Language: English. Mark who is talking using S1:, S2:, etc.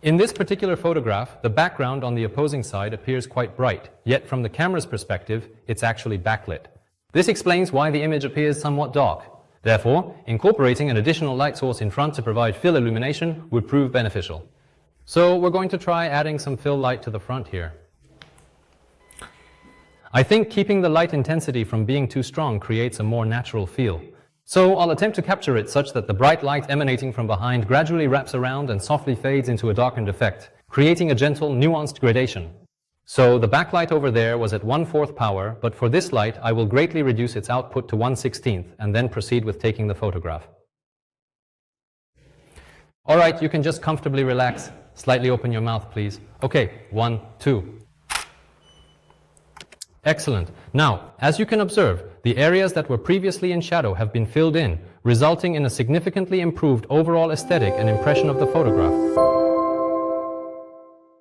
S1: In this particular photograph, the background on the opposing side appears quite bright, yet from the camera's perspective, it's actually backlit. This explains why the image appears somewhat dark. Therefore, incorporating an additional light source in front to provide fill illumination would prove beneficial. So we're going to try adding some fill light to the front here. I think keeping the light intensity from being too strong creates a more natural feel. So I'll attempt to capture it such that the bright light emanating from behind gradually wraps around and softly fades into a darkened effect, creating a gentle, nuanced gradation. So the backlight over there was at 1/4 power, but for this light I will greatly reduce its output to 1/16 and then proceed with taking the photograph. Alright, you can just comfortably relax. Slightly open your mouth, please. Okay, 1, 2. Excellent. Now, as you can observe, the areas that were previously in shadow have been filled in, resulting in a significantly improved overall aesthetic and impression of the photograph.